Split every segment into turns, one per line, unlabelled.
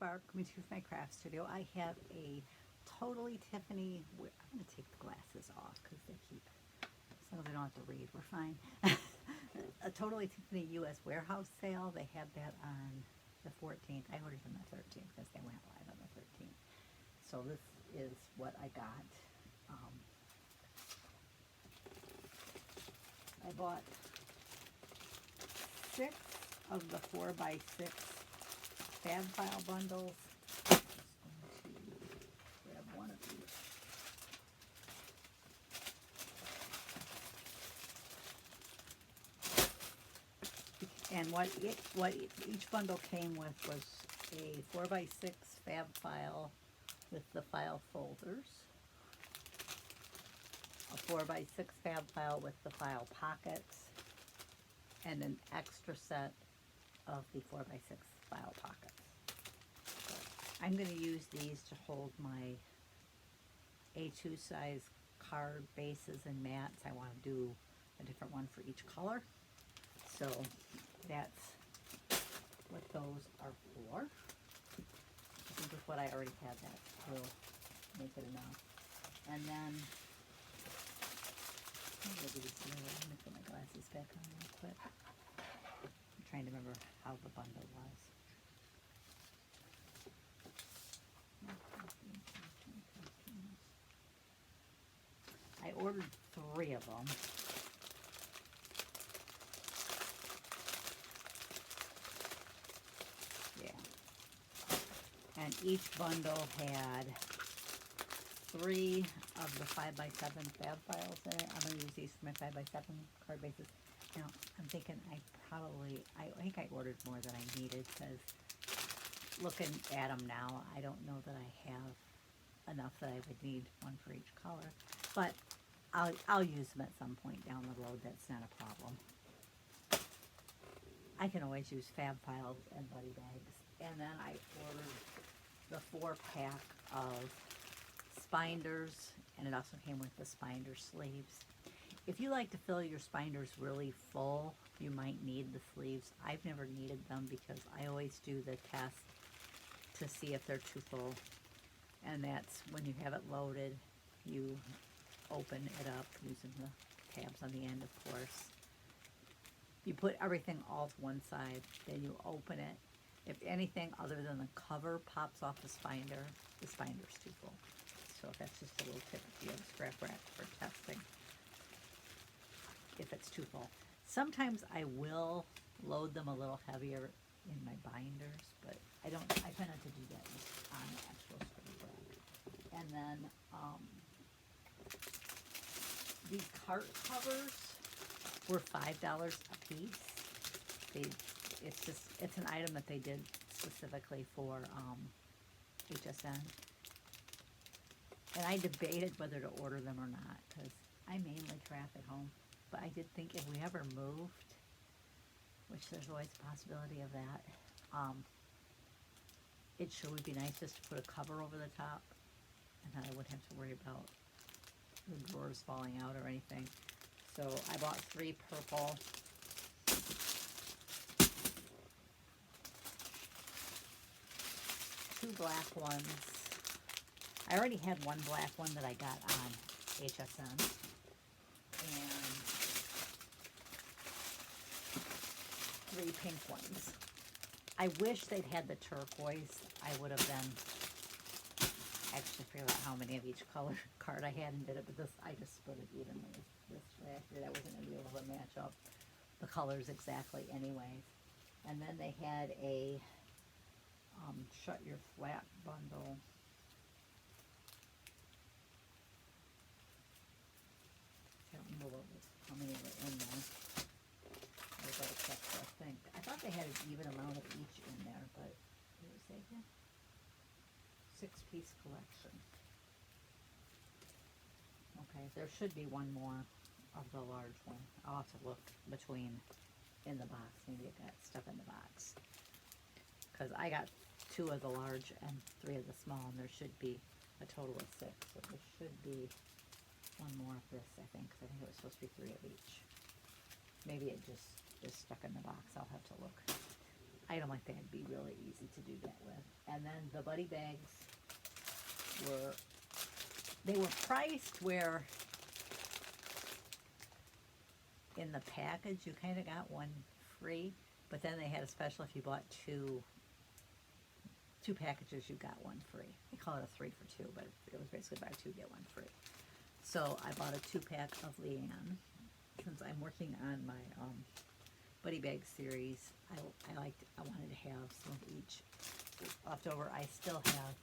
Barb, coming to you from my craft studio. I have a Totally-Tiffany, I'm going to take the glasses off because they keep, as long as I don't have to read, we're fine. A Totally-Tiffany U.S. warehouse sale. They had that on the 14th. I ordered them the 13th because they went live on the 13th. So this is what I got. I bought 6 of the 4x6 fab file bundles. I'm just going to grab one of these. And what each bundle came with was a 4x6 fab file with the file folders, a 4x6 fab file with the file pockets, and an extra set of the 4x6 file pockets. So I'm going to use these to hold my A2 size card bases and mats. I want to do a different one for each color. So that's what those are for. I think with what I already had, that will make it enough. And then, let me put my glasses back on real quick. I'm trying to remember how the bundle was. I ordered 3 of them. And each bundle had 3 of the 5x7 fab files in it. I'm going to use these for my 5x7 card bases. Now, I'm thinking I think I ordered more than I needed, because looking at them now, I don't know that I have enough that I would need one for each color. But I'll use them at some point down the road. That's not a problem. I can always use fab files and buddy bags. And then I ordered the 4-pack of spinders, and it also came with the spinder sleeves. If you like to fill your spinders really full, you might need the sleeves. I've never needed them because I always do the test to see if they're too full. And that's when you have it loaded, you open it up using the tabs on the end, of course. You put everything all to one side, then you open it. If anything other than the cover pops off the spinder's too full. So that's just a little tip if you have a scrap rack for testing, if it's too full. Sometimes I will load them a little heavier in my binders, but I try not to do that on the actual scrap rack. And then these cart covers were $5 a piece. It's an item that they did specifically for HSN. And I debated whether to order them or not, because I mainly craft at home. But I did think if we ever moved, which there's always a possibility of that, it sure would be nice just to put a cover over the top, and then I wouldn't have to worry about the drawers falling out or anything. So I bought 3 purple. 2 black ones. I already had 1 black one that I got on HSN. And 3 pink ones. I wish they'd had the turquoise. I would have then actually figured out how many of each color card I had and did it, but this, I just split it evenly this way. I figured I wasn't going to be able to match up the colors exactly anyways. And then they had a shut your flap bundle. I don't remember how many were in there. I gotta check for a thing. I thought they had an even amount of each in there, but what did it say here? 6-piece collection. Okay, there should be 1 more of the large one. I'll have to look between in the box. Maybe it got stuck in the box. Because I got 2 of the large and 3 of the small, and there should be a total of 6. So there should be 1 more of this, I think, because I think it was supposed to be 3 of each. Maybe it just is stuck in the box. I'll have to look. item like that would be really easy to do that with. And then the buddy bags they were priced where in the package you kind of got one free, but then they had a special if you bought two packages, you got one free. They call it a 3 for 2, but it was basically buy 2 get 1 free. So I bought a 2-pack of Leanne. Since I'm working on my buddy bag series, I wanted to have some of each left over. I still have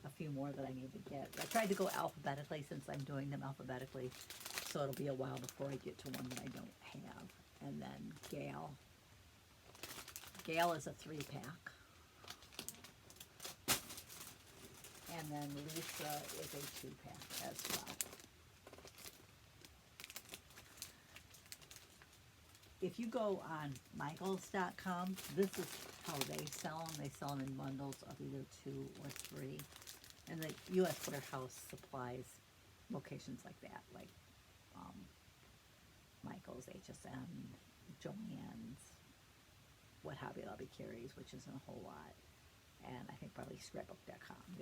a few more that I need to get. I tried to go alphabetically since I'm doing them alphabetically, so it'll be a while before I get to one that I don't have. And then Gail is a 3-pack. And then Lisa is a 2-pack as well. If you go on Michaels.com, this is how they sell them. They sell them in bundles of either 2 or 3. And the U.S. Warehouse supplies locations like that, like Michaels, HSN, Joann's, what Hobby Lobby carries, which isn't a whole lot, and I think probably Scrapbook.com.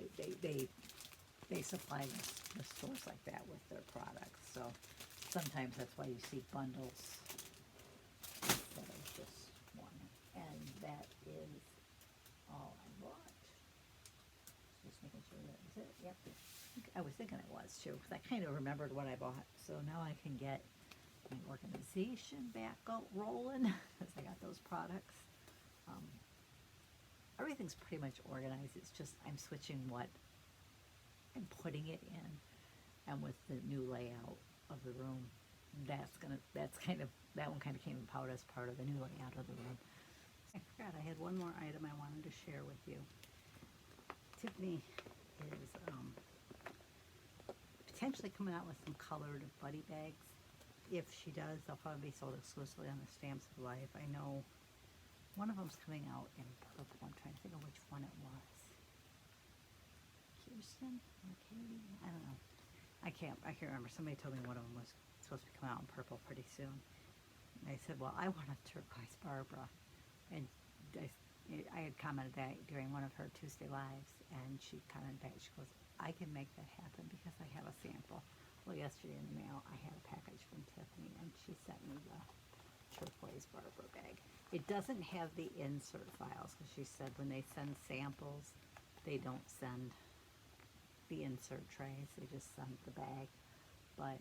They supply the stores like that with their products. So sometimes that's why you see bundles instead of just one. And that is all I bought. Just making sure that was it. Yep. I was thinking it was too, because I kind of remembered what I bought. So now I can get my organization back rolling, because I got those products. Everything's pretty much organized. It's just I'm switching what I'm putting it in, and with the new layout of the room, that one kind of came about as part of the new layout of the room.
I forgot I had one more item I wanted to share with you. Tiffany is potentially coming out with some colored buddy bags. If she does, they'll probably be sold exclusively on the Stamps of Life. I know one of them's coming out in purple. I'm trying to think of which one it was. Kirsten or Katie? I don't know. I can't remember. Somebody told me one of them was supposed to be coming out in purple pretty soon. And I said, well, I want a turquoise Barbara. And I had commented that during one of her Tuesday lives, and she commented back. She goes, I can make that happen because I have a sample. Well, yesterday in the mail, I had a package from Tiffany, and she sent me the turquoise Barbara bag. It doesn't have the insert files, because she said when they send samples, they don't send the insert trays. They just send the bag. But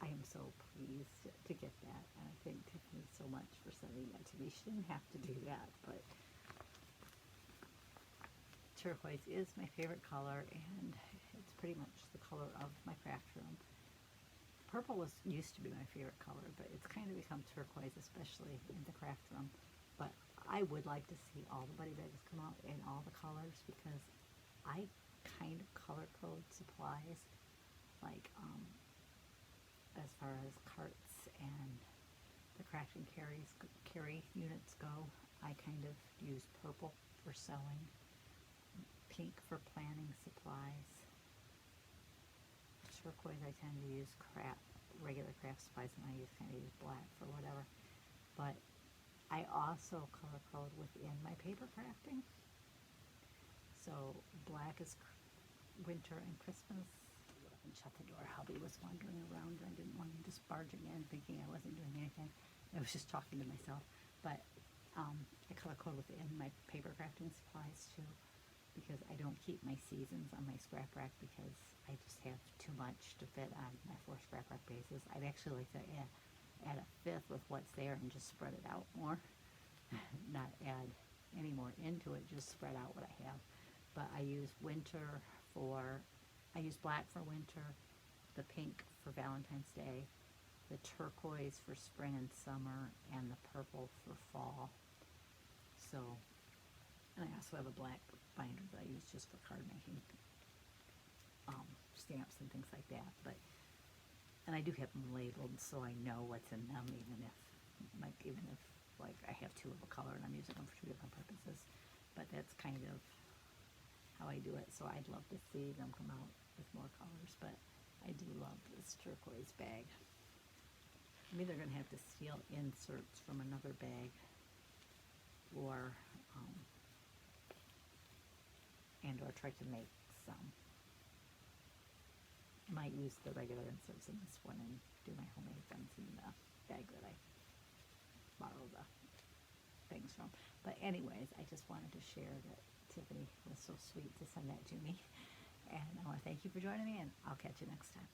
I am so pleased to get that, and I thank Tiffany so much for sending that to me. She didn't have to do that, but turquoise is my favorite color, and it's pretty much the color of my craft room. Purple used to be my favorite color, but it's kind of become turquoise, especially in the craft room. But I would like to see all the buddy bags come out in all the colors, because I kind of color code supplies, like as far as carts and the craft and carry units go. I kind of use purple for sewing, pink for planning supplies. Turquoise I tend to use regular craft supplies, and I kind of use black for whatever. But I also color code within my paper crafting. So black is winter and Christmas. And shut the door. Hubby was wandering around, and I didn't want him just barging in thinking I wasn't doing anything. I was just talking to myself. But I color code within my paper crafting supplies too, because I don't keep my seasons on my scrap rack, because I just have too much to fit on my 4 scrap rack bases. I'd actually like to add a 5th with what's there and just spread it out more. Not add any more into it, just spread out what I have. But I use black for winter, the pink for Valentine's Day, the turquoise for spring and summer, and the purple for fall. So, and I also have a black binder that I use just for card making, stamps and things like that. And I do have them labeled, so I know what's in them, even if I have 2 of a color and I'm using them for 2 different purposes. But that's kind of how I do it. So I'd love to see them come out with more colors, but I do love this turquoise bag. I'm either going to have to steal inserts from another bag
or try to make some. I might use the regular inserts in this one and do my homemade ones in the bag that I borrow the things from. But anyways, I just wanted to share that Tiffany was so sweet to send that to me. And I want to thank you for joining me, and I'll catch you next time.